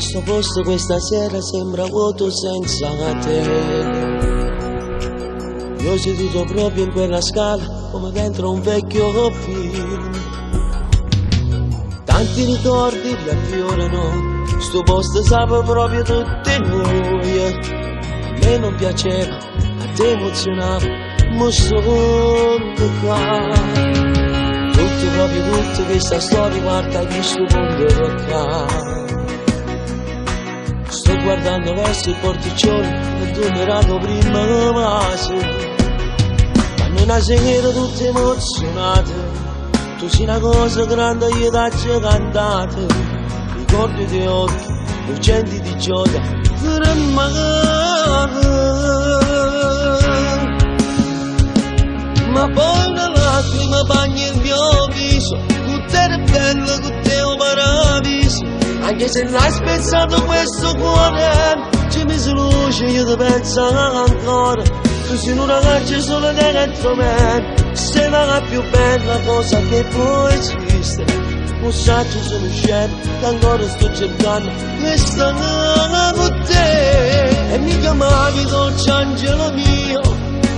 Questo posto questa sera sembra vuoto senza te. Io seduto proprio in quella scala come dentro un vecchio film. Tanti ricordi riaffiorano, sto posto sapeva proprio tutti noi. A me non piaceva, a te emozionava, ma sono qua. Tutto proprio tutto questa storia guarda che sto mondo qua. Sto guardando verso il porticcione e tu mi rato prima che passi. Una sera tutte emozionate, tu sei una cosa grande io t'ho cantata. Ricordi di occhi, lucenti di gioia, tremate. Ma poi una lacrima bagna il mio viso, con te è bello, con te è un paradiso. Anche se l'hai spezzato questo cuore, ci mise luce, io ti penso ancora. Tu sei una ragazza solo dentro me, sei la più bella cosa che può esistere. Un saggio sono scemo che ancora sto cercando e stare con te. E mi chiamavi dolce angelo mio,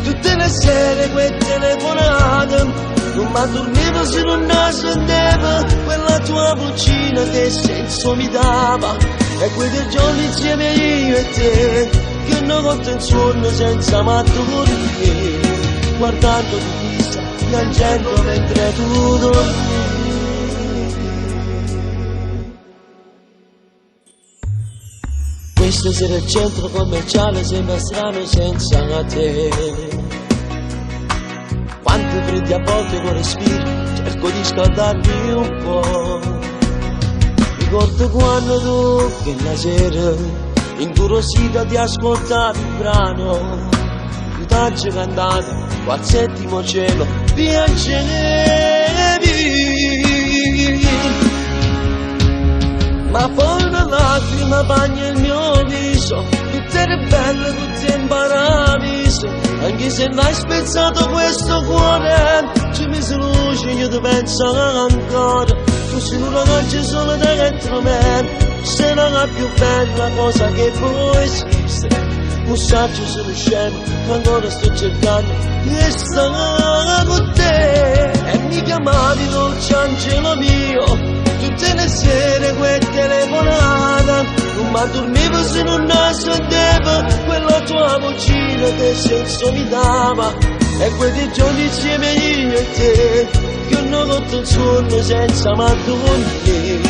tutte le sere quelle telefonate. Non mi dormivo se non la sentivo quella tua vocina che senso mi dava. E quei giorni insieme io e te, che non conto in sonno senza matto dormire, guardando di vista, piangendo mentre tu dormi. Questo sera il centro commerciale sembra strano senza te. Quanto freddi a volte con respiro, cerco di scaldarmi un po'. Ricordo quando tu, che la sera, incuriosita di ascoltare il brano, tu t'hai cantato al settimo cielo, piangevi. Ma poi una lacrima bagna il mio viso, tu eri bella, tu sei in paradiso. Anche se l'hai spezzato questo cuore, ci mise luce, io ti penso ancora. Tu sei una ragazza solo dentro me, sei la più bella cosa che può esistere. Un saggio sono scemo che ancora sto cercando e stare con te. E mi chiamavi dolce angelo mio, tutte le sere quelle telefonate. Non mi dormivo se non la sentivo quella tua vocina che senso mi dava. E quei giorni insieme io e te, che non conto il sonno senza matto con te,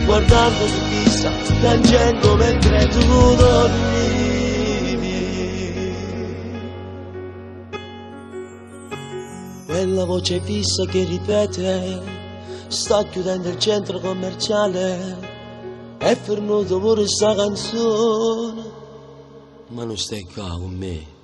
guardando di vista, piangendo mentre tu dormivi. Quella voce fissa che ripete, sta chiudendo il centro commerciale, è fermato pure sta canzone, ma non stai qua con me.